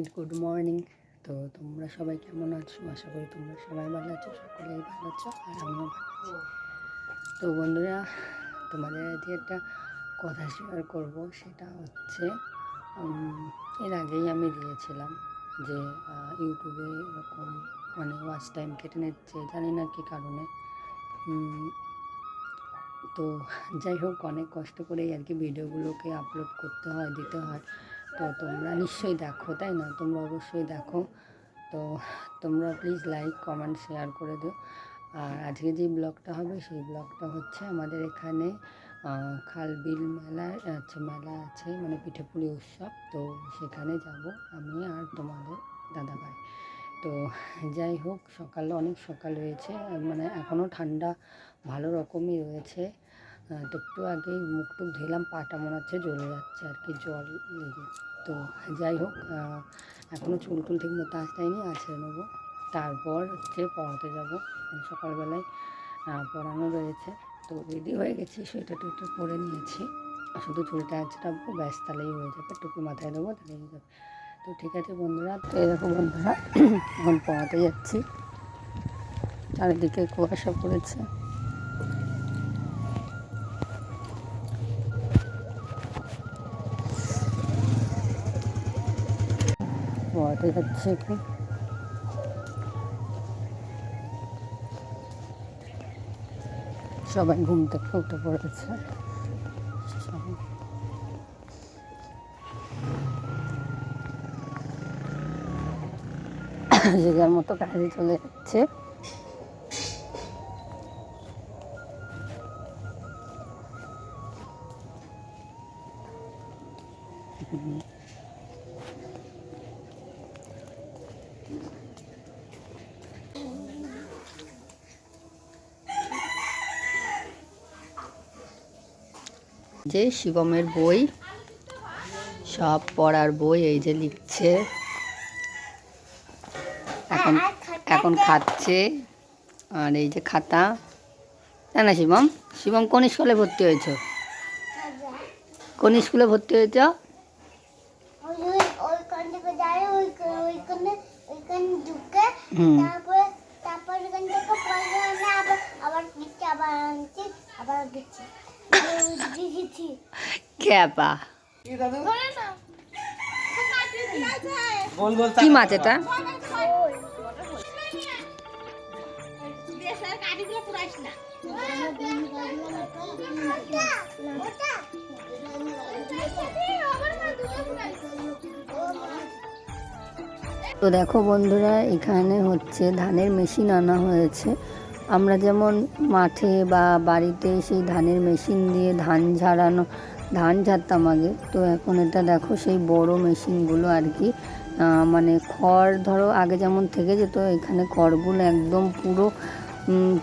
Good morning. তো তোমরা সবাই কেমন আছো? আশা করি তোমরা সবাই ভালো আছো, সকলেই ভালো আছো, আর আমিও ভালো আছি। তো বন্ধুরা, তোমাদের আজকে একটা কথা শেয়ার করব। সেটা হচ্ছে এর আগেই আমি দিয়েছিলাম যে ইউটিউবে এরকম ওয়াচ টাইম কেটে নিচ্ছে, জানি না কী কারণে। তো যাই হোক, অনেক কষ্ট করেই আর কি ভিডিওগুলোকে আপলোড করতে হয়, দিতে হয়। তো তোমরা নিশ্চয়ই দেখো, তাই না? তোমরা অবশ্যই দেখো। তো তোমরা প্লিজ লাইক, কমেন্ট, শেয়ার করে দিও। আর আজকে যে ব্লগটা হবে সেই ব্লগটা হচ্ছে আমাদের এখানে খালবিল মেলা আছে, মানে পিঠেপুলি উৎসব। তো সেখানে যাব আমি আর তোমাদের দাদাভাই। তো যাই হোক, অনেক সকাল হয়েছে, মানে এখনও ঠান্ডা ভালো রকমই রয়েছে। তো একটু আগেই মুখ টুক ধুলাম, পাটা মনে হচ্ছে জ্বলে যাচ্ছে আর কি, জল লেগে। তো যাই হোক, এখনও চুল ঠিক মতো আঁচড়াইনি, আঁচড়ে নেবো। তারপর হচ্ছে পড়াতে যাব, সকালবেলায় পড়ানো রয়েছে। তো রেডি হয়ে গেছি, সোয়েটার টোয়েটার পরে নিয়েছি, শুধু চুলটা আঁচড়াবো, ব্যাস, তাহলেই হয়ে যাবে। টুপি মাথায় দেবো, তাহলেই হয়ে যাবে। তো ঠিক আছে বন্ধুরা, তো এরকম বন্ধুরা এখন পড়াতে যাচ্ছি। চারিদিকে কুয়াশা পড়েছে। পড়াতে যাচ্ছি এখন। সবাই ঘুম থেকে উঠে পড়েছে, যে যার মতো কাজে চলে যাচ্ছে। যে শিবমের বই, সব পড়ার বই, এই যে লিখছে, এখন এখন খাচ্ছে। আর এই যে খাতা। তাই না শিবম? শিবম কোন স্কুলে ভর্তি হয়েছ? কোন স্কুলে ভর্তি হয়েছ? ক্যাপা কি মাছ এটা? তো দেখো বন্ধুরা, এখানে হচ্ছে ধানের মেশিন আনা হয়েছে। আমরা যেমন মাঠে বা বাড়িতে সেই ধানের মেশিন দিয়ে ধান ঝাড়তাম আগে, তো এখন এটা দেখো সেই বড় মেশিনগুলো আর কি। মানে খড় ধরো আগে যেমন থেকে যেত, এখানে খড়গুলো একদম পুরো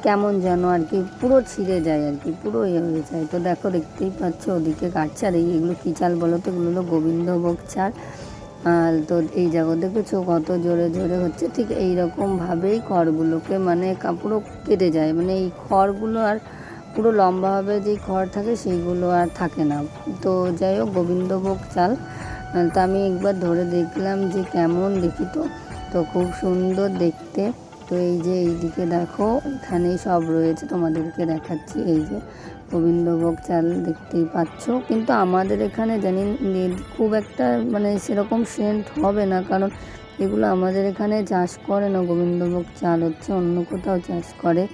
কেমন যেন আর কি পুরো ছিঁড়ে যায় আর কি, পুরো হয়ে যায়। তো দেখো, দেখতেই পাচ্ছ ওদিকে কাটছে। আর এগুলো কী চাল বলো তো? এগুলো হলো গোবিন্দভোগ চাল। তো এই জায়গা দেখেছো কত জোরে জোরে হচ্ছে। ঠিক এইরকমভাবেই খড়গুলোকে মানে পুরো কেটে যায়, মানে এই খড়গুলো আর পুরো লম্বাভাবে যেই খড় থাকে সেইগুলো আর থাকে না। তো যাই হোক, গোবিন্দভোগ চাল। তা আমি একবার ধরে দেখলাম যে কেমন, দেখি তো খুব সুন্দর দেখতে। তো এই যে এইদিকে দেখো, এখানেই সব রয়েছে, তোমাদেরকে দেখাচ্ছি। এই যে গোবিন্দভোগ চাল দেখতেই পাচ্ছ। কিন্তু আমাদের এখানে জানি খুব একটা মানে সেরকম সেন্ট হবে না, কারণ এগুলো আমাদের এখানে চাষ করে না। গোবিন্দভোগ চাল হচ্ছে অন্য কোথাও চাষ করে।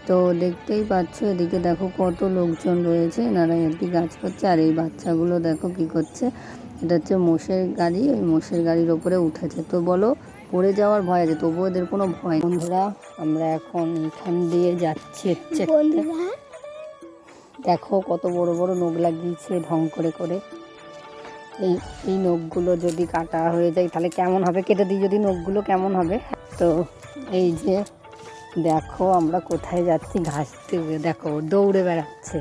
তো দেখতেই পাচ্ছ, এদিকে দেখো কত লোকজন রয়েছে, এনারা আর কি কাজ করছে। আর এই বাচ্চাগুলো দেখো কি করছে। এটা হচ্ছে মোষের গাড়ি, ওই মোষের গাড়ির ওপরে উঠেছে। তো বলো, পড়ে যাওয়ার ভয় আছে, তবুও এদের কোনো ভয়। বন্ধুরা, আমরা এখন এখান দিয়ে যাচ্ছি হচ্ছে, দেখো কত বড় বড় নখ লাগিয়েছে ঢং করে করে। এই নখগুলো যদি কাটা হয়ে যায় তাহলে কেমন হবে? কেটে দিই যদি নখগুলো, কেমন হবে? তো এই যে দেখো আমরা কোথায় যাচ্ছি, ঘাস থেকে দেখো দৌড়ে বেড়াচ্ছে।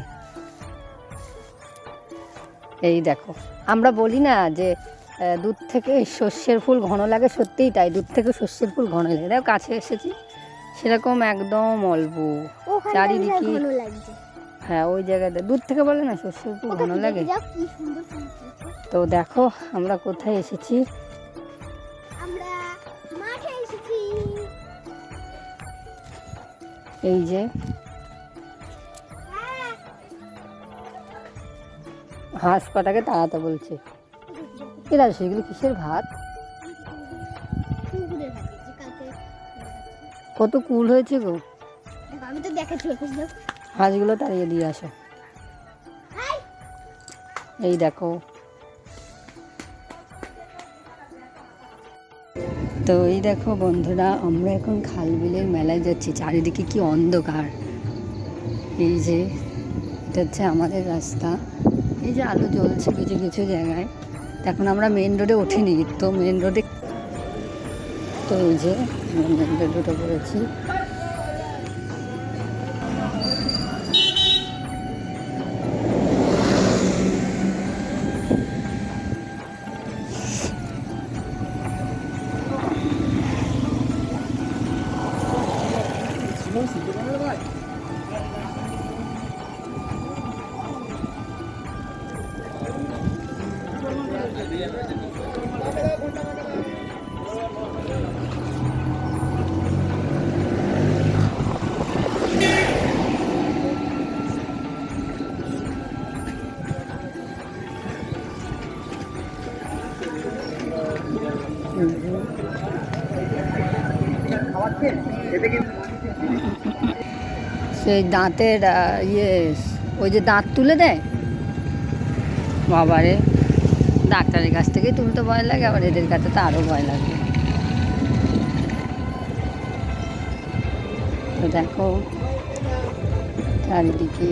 এই দেখো, আমরা বলি না যে দূর থেকে সর্ষের ফুল ঘন লাগে, সত্যিই তাই, দূর থেকে সর্ষের ফুল ঘন লাগে। দেখো কাছে এসেছি, সেরকম একদম অল্প চারিদিকে। হ্যাঁ, ওই জায়গাতে দূর থেকে বলে না সর্ষের ফুল ঘন লাগে। তো দেখো আমরা কোথায় এসেছি, আমরা মাঠে এসেছি। এই যে হাঁস কটাকে তাড়াতে বলছে। এরা সেগুলো কিসের ভাত? কত কুল হয়েছে গো। আমি তো দেখেছি। হাঁসগুলো তাড়িয়ে দিয়ে আসো। এই দেখো, তো এই দেখো বন্ধুরা, আমরা এখন খাল বিলের মেলায় যাচ্ছি। চারিদিকে কি অন্ধকার। এই যে এটা হচ্ছে আমাদের রাস্তা। এই যে আলো জ্বলছে কিছু কিছু জায়গায়। এখন আমরা মেন রোডে উঠিনি, তো মেন রোডে, তো এই যে মেন রোডে উঠে পড়েছি। সেই দাঁতের ইয়ে, ওই যে দাঁত তুলে দেয় বাবারে, ডাক্তারের কাছ থেকেই তুলতে ভয় লাগে, আবার এদের কাছে তো আরও ভয় লাগে। তো দেখো চারিদিকে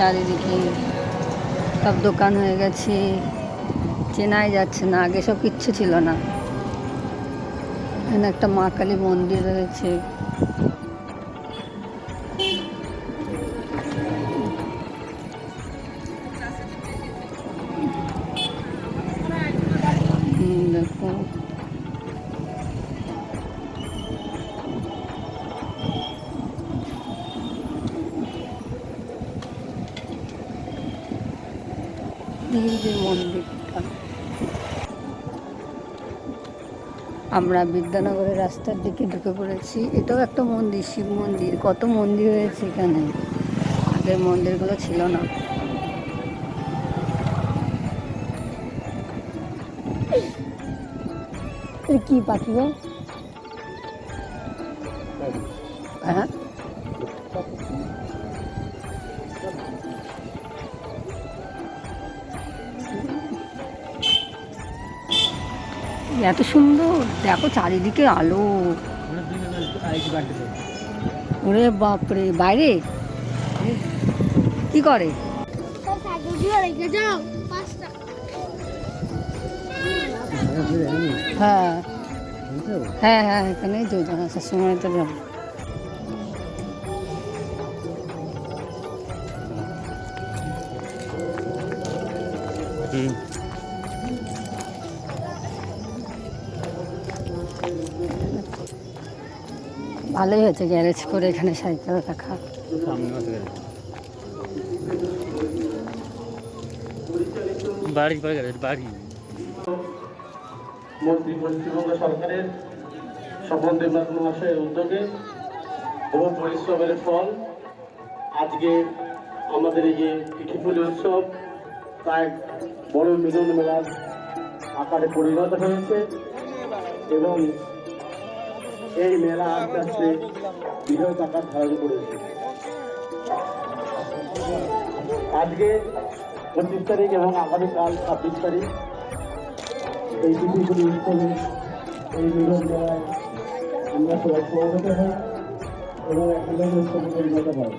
চারিদিকে সব দোকান হয়ে গেছে, চেনাই যাচ্ছে না। আগে সব কিচ্ছু ছিল না। এখানে একটা মা কালী মন্দির রয়েছে। দেখো মন্দিরটা। আমরা বিদ্যানগরের রাস্তার দিকে ঢুকে পড়েছি। এটাও একটা মন্দির, শিব মন্দির। কত মন্দির হয়েছে এখানে, আগের মন্দিরগুলো ছিল না। কি পাখি গো? হ্যাঁ, এত সুন্দর। দেখো চারিদিকে আলো। ওরে বাপরে, বাইরে কি করে? হ্যাঁ হ্যাঁ হ্যাঁ, এখানেই যোজন আসার সময় তো যাবো। ভালোই হয়েছে গ্যারেজ করে এখানে সাইকেল রাখা। বাড়ি মন্ত্রী পশ্চিমবঙ্গ সরকারের স্বপন দেবনাথ মহাশয়ের উদ্যোগে বহু পরিশ্রমের ফল আজকে আমাদের এই যে পিঠেপুলি উৎসব তা এক বড় মিলন মেলার আকারে পরিণত হয়েছে এবং এই মেলা আস্তে আস্তে বৃহৎ আকার ধারণ করেছে। আজকে 25 তারিখ এবং আগামীকাল 26 তারিখ এই পিঠেপুলি উৎসবে এই মিলন মেলায় আমরা সবাই সমবেত হই এবং এক মিলন উৎসবে পরিণত হয়।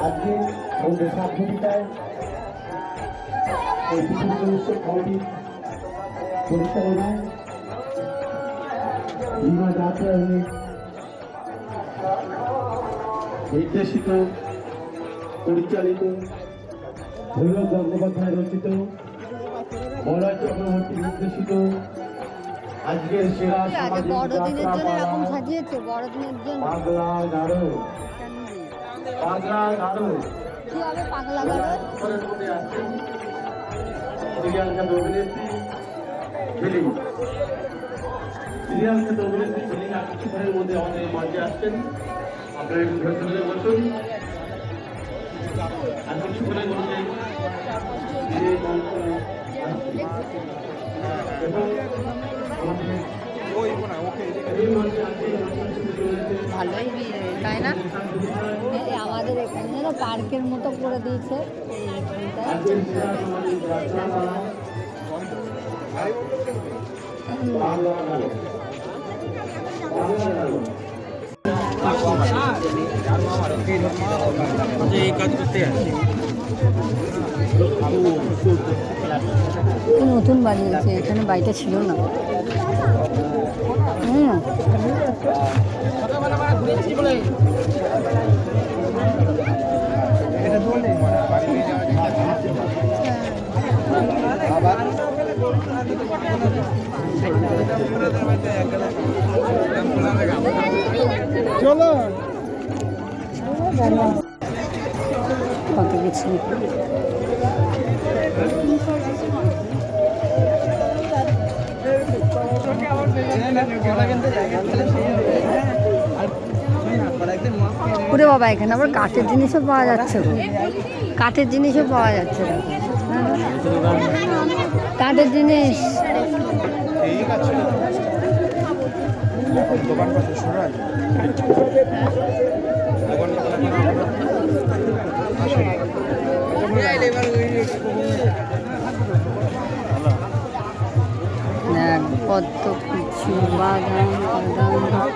আজকে আমাদের সাতঘটিকায় এই পিঠেপুলি উৎসব কমিটি পরিচালনায় বিমা যাত্রা নির্দেশিত পরিচালিত ভৈরব গঙ্গোপাধ্যায় রচিত মলয় চক্রবর্তী নির্দেশিত আজকের সেরা সামাজিক বড়দিনের জন্য এরকম যাত্রাপালা সাজিয়েছে, বড়দিনের জন্য পাগলা গারো। পাগলা গারো কি হবে পাগলা গারো? ঘরের মধ্যে আসছেন সিরিয়াল খ্যাত অভিনেত্রী ঝিলিক। সিরিয়াল খ্যাত অভিনেত্রী ঝিলিক আর কিছুক্ষণের মধ্যে আমাদের মঞ্চে আসছেন। আপনারা একটু ধৈর্য ধরে বসুন। আর কিছুক্ষণের মধ্যে ধীরে মঞ্চে আসছেন। এবং আমাদের এই মঞ্চে আছেন ভালোই ভিড়, তাই না? এই আমাদের এখানে যেন পার্কের মতো করে দিয়েছে এইখানটায়। আজকের সেরা সামাজিক যাত্রাপালা পাগলা গারো। পাগলা গারো নতুন বানিয়েছে, এখানে বাড়িটা ছিল না। চলো কত কিছু ওরে বাবা, এখানে আবার কাঠের জিনিসও পাওয়া যাচ্ছে গো। কাঠের জিনিসও পাওয়া যাচ্ছে, কাঠের জিনিস। ঠিক আছে দোকান পাশে শোনায় দেখ কত কিছু, বাদাম বাদাম।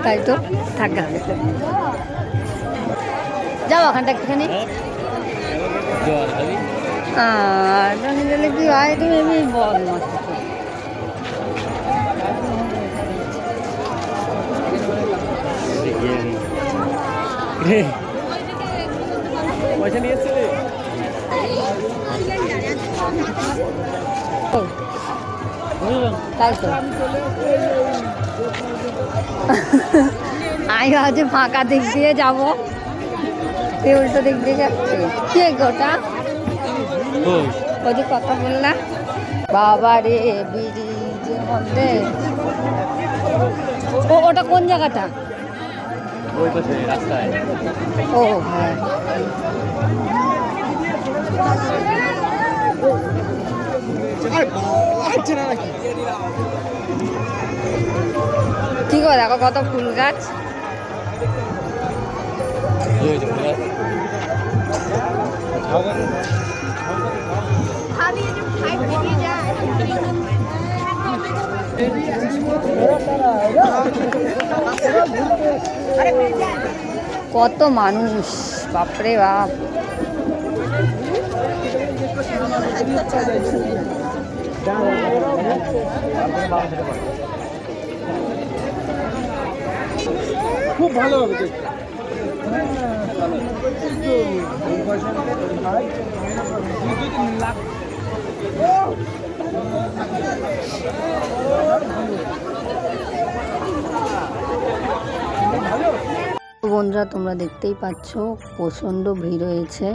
তাই তো থাকা যাও ওখানটা একটুখানি। গেলে কি হয়, তুমি এমনি বল পয়সা নিয়ে এসেছিলে তাই তো আমি ভাবছি ফাঁকা দিক দিয়ে যাবো, এই উল্টো দিক দিয়ে যাচ্ছে। কে গোটা ওই যে কথা বললাম বাবা রে, ব্রিজের মধ্যে। ওটা কোন জায়গাটা? ওই পাশে রাস্তায়। ও হ্যাঁ, কি গো দেখো কত ফুল গাছ। কত মানুষ, বাপরে বাপ। খুব ভালো হবে দেখতে। বন্ধুরা তোমরা দেখতেই পাচ্ছ প্রচণ্ড ভিড় হয়েছে।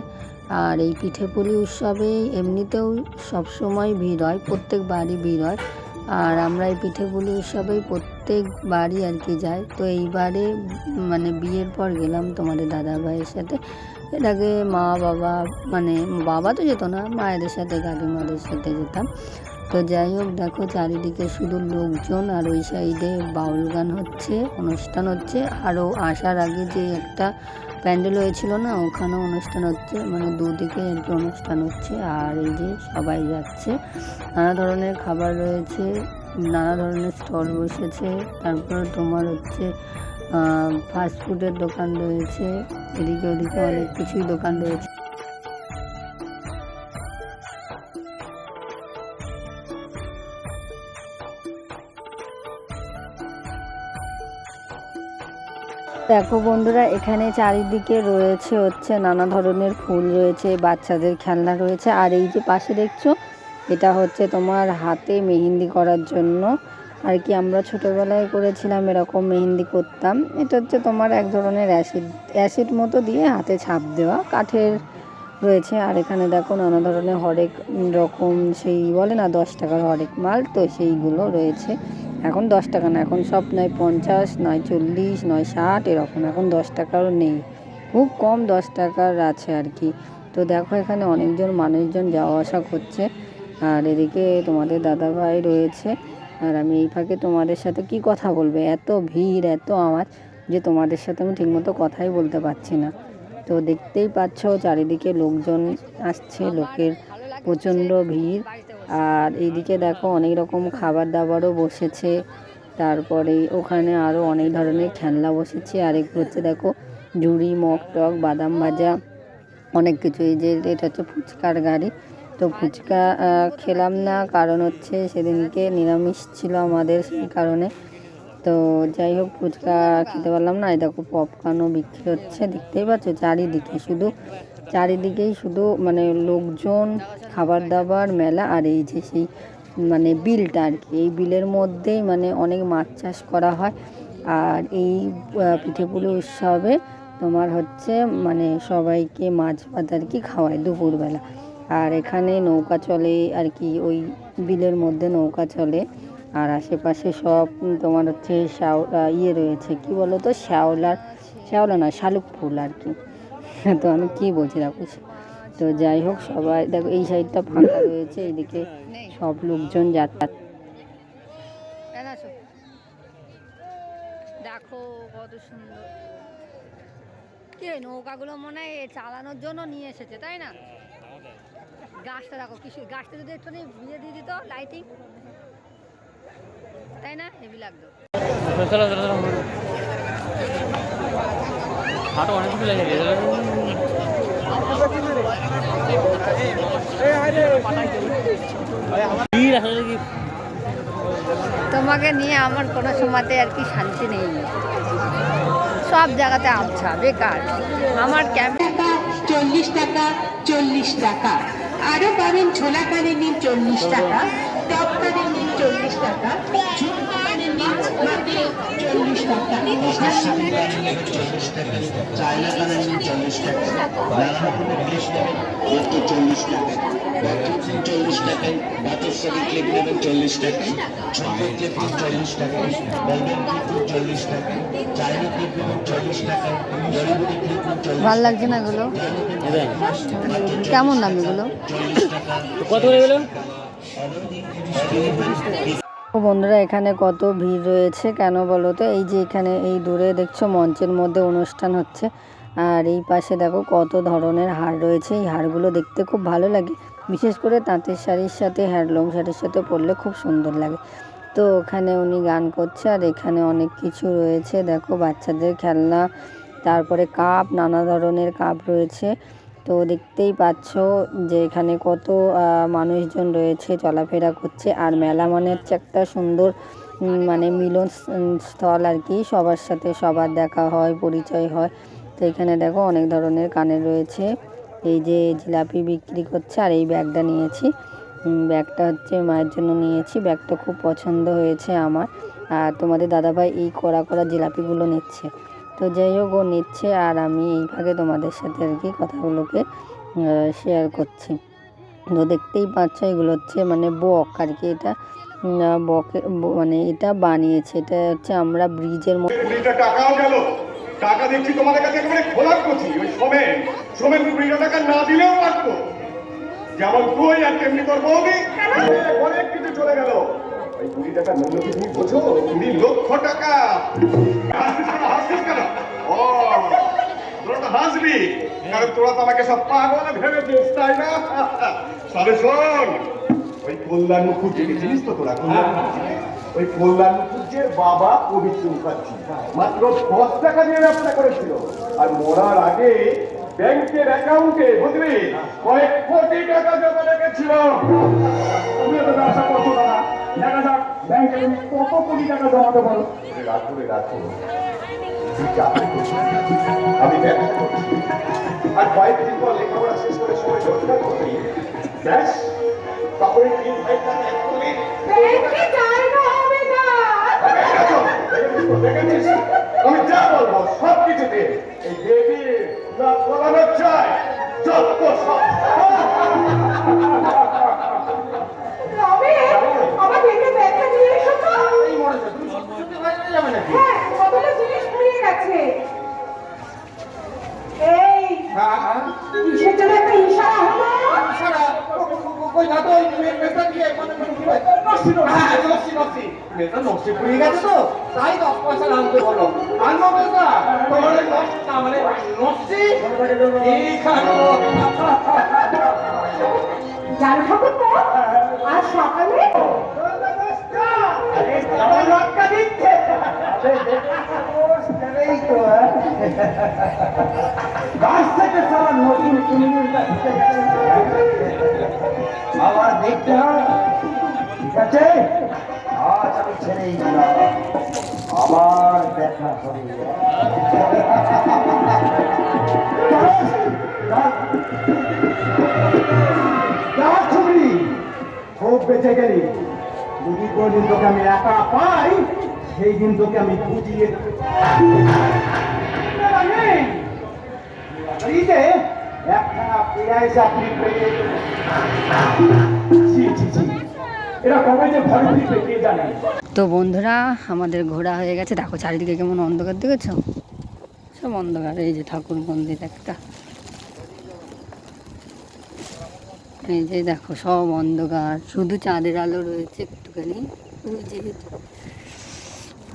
আর এই পিঠেপুলি উৎসবে এমনিতেও সবসময় ভিড় হয়, প্রত্যেকবারই ভিড় হয়। আর আমরা এই পিঠেপুলি উৎসবেই প্রত্যেকবারই আর কি যাই। তো এইবারে মানে বিয়ের পর গেলাম তোমাদের দাদা ভাইয়ের সাথে। এর আগে মা বাবা, মানে বাবা তো যেত না, মায়েদের সাথে কাকিমাদের সাথে যেতাম। তো যাই হোক, দেখো চারিদিকে শুধু লোকজন, আর ওই সাইডে বাউল গান হচ্ছে, অনুষ্ঠান হচ্ছে। আরও আসার আগে যে একটা প্যান্ডেল হয়েছিল না, ওখানেও অনুষ্ঠান হচ্ছে, মানে দুদিকে আর কি অনুষ্ঠান হচ্ছে। আর এই যে সবাই যাচ্ছে, নানা ধরনের খাবার রয়েছে, নানা ধরনের স্টল বসেছে। তারপর তোমার হচ্ছে ফাস্টফুডের দোকান রয়েছে, এদিকে ওদিকে অনেক কিছুই দোকান রয়েছে। দেখো বন্ধুরা, এখানে চারিদিকে রয়েছে হচ্ছে নানা ধরনের ফুল রয়েছে, বাচ্চাদের খেলনা রয়েছে। আর এই যে পাশে দেখছো, এটা হচ্ছে তোমার হাতে মেহেন্দি করার জন্য আর কি। আমরা ছোটোবেলায় করেছিলাম, এরকম মেহেন্দি করতাম। এটা হচ্ছে তোমার এক ধরনের অ্যাসিড মতো দিয়ে হাতে ছাপ দেওয়া, কাঠের রয়েছে। আর এখানে দেখো নানা ধরনের হরেক রকম, সেই বলে না 10 টাকার হরেক মাল, তো সেইগুলো রয়েছে। এখন 10 টাকা না, এখন সব নয় 50, নয় 40, নয় 60 এরকম। এখন 10 টাকারও নেই, খুব কম 10 টাকার আছে আর কি। তো দেখো এখানে অনেকজন মানুষজন যাওয়া আসা করছে। আর এদিকে তোমাদের দাদাভাই রয়েছে। আর আমি এই ফাঁকে তোমাদের সাথে কি কথা বলবো, এত ভিড়, এত আওয়াজ যে তোমাদের সাথে আমি ঠিকমতো কথাই বলতে পারছি না। তো দেখতেই পাচ্ছ চারিদিকে লোকজন আসছে, লোকের প্রচণ্ড ভিড়। আর এইদিকে দেখো অনেক রকম খাবার দাবারও বসেছে। তারপরে ওখানে আরও অনেক ধরনের খেলনা বসেছে। আর এগুলো হচ্ছে দেখো ঝুড়ি, মগ টক, বাদাম ভাজা, অনেক কিছু। এই যে এটা হচ্ছে ফুচকার গাড়ি। তো ফুচকা খেলাম না, কারণ হচ্ছে সেদিনকে নিরামিষ ছিল আমাদের, সেই কারণে। তো যাই হোক, ফুচকা খেতে পারলাম না। এই দেখো পপকর্নও বিক্রি হচ্ছে, দেখতেই পাচ্ছ চারিদিকেই শুধু মানে লোকজন, খাবার দাবার, মেলা। আর এই যে সেই মানে বিলটা আর কি, এই বিলের মধ্যেই মানে অনেক মাছ চাষ করা হয়। আর এই পিঠেপুলি উৎসবে তোমার হচ্ছে মানে সবাইকে মাছ ভাত আর কি খাওয়ায় দুপুরবেলা। আর এখানে নৌকা চলে আর কি, ওই বিলের মধ্যে নৌকা চলে। আর আশেপাশে সব তোমার হচ্ছে ইয়ে রয়েছে, কি বলো তো, শ্যাওলা না, শালুক ফুল আর কি। তো আমি কি বলছি দেখো। তো যাই হোক, সবাই দেখো এই সাইডটা ফাঁকা রয়েছে, এইদিকে সব লোকজন যাতায়াত। দেখো কত সুন্দর, কি নৌকাগুলো মনে হয় চালানোর জন্য নিয়ে এসেছে, তাই না? গাছটা দেখো, কিছু গাছটা যদি একটু বিয়ে দিয়ে দিত, লাইটিং, তাই না? হেভি লাগতো। তোমাকে নিয়ে আমার কোনো সময়তে আর কি শান্তি নেই, সব জায়গাতে আচ্ছা বেকার। আমার টাকা 40 টাকা 40 টাকা, আরো পাবেন ছোলা কানে নিন 40 টাকা, টপ কানে নিন 40 টাকা, ঝুমকো কানে নিন মাত্র 40 টাকা, চায়না কানের নিন 40 টাকা, রানাপুরের গ্লিস নেবেন মাত্র 40 টাকা, 40 টাকায়, বাতের সাথে ক্লিপ নেবেন 40 টাকায়, ঝুমকো ক্লিপ নেবেন 40 টাকায়, গোল্ডেন ক্লিপ নেবেন 40 টাকায়, চায়না ক্লিপ নেবেন 40 টাকায়, জরিবুটি ক্লিপ নেবেন 40 টাকায়। ভালো লাগছে না এগুলো? কেমন দাম এগুলো? কত করে গেল? বন্ধুরা, এখানে কত ভিড় রয়েছে কেন বলো তো? এই যে এখানে এই দূরে দেখছো মঞ্চের মধ্যে অনুষ্ঠান হচ্ছে। আর এই পাশে দেখো কত ধরনের হার রয়েছে। এই হারগুলো দেখতে খুব ভালো লাগে, বিশেষ করে তাঁতের শাড়ির সাথে, হ্যান্ডলুম শাড়ির সাথে পরলে খুব সুন্দর লাগে। তো ওখানে উনি গান করছে। আর এখানে অনেক কিছু রয়েছে, দেখো বাচ্চাদের খেলনা, তারপরে কাপ, নানা ধরনের কাপ রয়েছে। তো দেখতেই পাচ্ছ যে এখানে কত মানুষজন রয়েছে, চলাফেরা করছে। আর মেলা মানে হচ্ছে একটা সুন্দর মানে মিলন স্থল আর কি, সবার সাথে সবার দেখা হয়, পরিচয় হয়। তো এখানে দেখো অনেক ধরনের কানের রয়েছে। এই যে জিলাপি বিক্রি করছে। আর এই ব্যাগটা নিয়েছি, ব্যাগটা হচ্ছে মায়ের জন্য নিয়েছি, ব্যাগটা খুব পছন্দ হয়েছে আমার। আর তোমাদের দাদাভাই এই কড়া কড়া জিলাপিগুলো নিচ্ছে। তো যাই হোক, ও নিচ্ছে আর আমি এই ভাগে তোমাদের সাথে আর কি কথাগুলোকে শেয়ার করছি। তো দেখতেই পাচ্ছ এগুলো হচ্ছে মানে বক আর কি, এটা বকে মানে এটা বানিয়েছে, এটা হচ্ছে আমরা ব্রিজের মধ্যে। টাকাও গেল, টাকা দিচ্ছি তোমাদের কাছে একেবারে খোলার করছি। ওই সোমেন 20 টাকা না দিলেও পারতো, যেমন তুই আর তেমনি তোর বৌদি, অনেক কিছু চলে গেল। ওই 20 টাকা মূল্য কি তুমি বোঝো? 20 লক্ষ টাকা। হাসছিস কেন? ও তোরা তো হাসবি, কারণ তোরা তো আমাকে সব পাগল ভেবেছিস, তাই না? তবে শোন, ওই কল্যাণ মুখুজ্জি জিনিস তো তোরা, ওই কল্যাণ মুখুজ্জির বাবা পবিত্র মুখার্জি মাত্র 10 টাকা দিয়ে ব্যবসা করেছিল। আর মরার আগে ব্যাংকের অ্যাকাউন্টে বুঝলি কয়েক কোটি টাকা জমা রেখেছিল। তুমি তো ব্যবসা করছো না, দেখা যাক ব্যাংকে তুমি কত কোটি টাকা জমাতে পারো? রাখো রে রাখো, তুই চাকরি করছিস, আমি ব্যবসা করছি, আর কয়েকদিন পর লেখাপড়া শেষ করে সময় রোজগার করবি, ব্যাস তাহলে 3 টাকা এক করবি। ব্যাংকে জায়গা হবে না। দেখেছিস আমি যা বলবো সব কিছুতে এই দেবী না বলানো চাই যত সব রমেশ, আমার পেটে ব্যথা নিয়ে এসো তো। হ্যাঁ, কতটা জিনিস পুড়িয়ে গেছে। এই, কিসের জন্য একটা ইশারা হলো? জানো ঠাকুর তো আজ সকালে আবার দেখতে হয়, ঠিক আছে? আজ আমি ছেড়েই দিলাম, আবার দেখা হবে। ছবি খুব বেঁচে গেলি, যদি কোনদিন তোকে আমি একা পাই সেই দিন তোকে আমি বুঝিয়ে একখানা পেঁয়াজ আপনি পেয়ে এরা কবে যে ঘরে ফিরবে কে জানে। তো বন্ধুরা আমাদের ঘোরা হয়ে গেছে, দেখো চারিদিকে কেমন অন্ধকার দেখেছো, সব অন্ধকার। এই যে ঠাকুর মন্দির একটা, এই যে দেখো সব অন্ধকার, শুধু চাঁদের আলো রয়েছে একটুখানি, ওই যে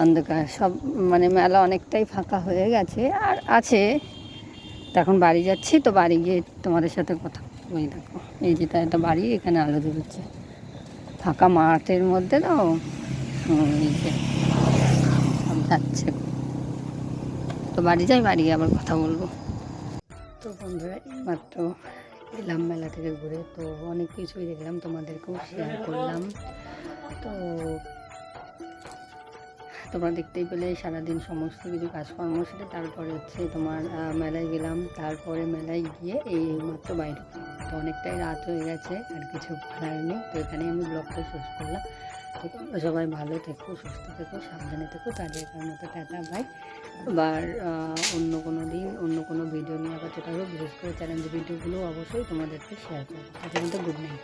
অন্ধকার সব। মানে মেলা অনেকটাই ফাঁকা হয়ে গেছে, আর আছে। তো এখন বাড়ি যাচ্ছি, তো বাড়ি গিয়ে তোমাদের সাথে কথা বলি। দেখো এই যে একটা বাড়ি, এখানে আলো ধরেছে ফাঁকা মাঠের মধ্যে। তো এই যে সব যাচ্ছে, তো বাড়ি যাই, বাড়ি গিয়ে আবার কথা বলবো। তো বন্ধুরা এইমাত্র এলাম মেলা থেকে ঘুরে, তো অনেক কিছুই দেখলাম, তোমাদেরকেও শেয়ার করলাম। তো তোমরা দেখতেই পেলে সারাদিন সমস্ত কিছু কাজকর্ম সেটা। তারপরে হচ্ছে তোমার মেলায় গেলাম, তারপরে মেলায় গিয়ে এই মাত্র বাইরে। তো অনেকটাই রাত হয়ে গেছে, আর কিছু করার নেই। তো এখানেই আমি ব্লগটা শেষ করলাম। তো তোমরা সবাই ভালো থেকো, সুস্থ থেকো, সাবধানে থেকো। তাদের মতো টাটা বাই। আবার অন্য কোনো দিন অন্য কোনো ভিডিও নিয়ে আবার যেটা হলো, বিশেষ করে চ্যালেঞ্জ ভিডিওগুলো অবশ্যই তোমাদেরকে শেয়ার করবো। তাদের মতো গুড নাইট।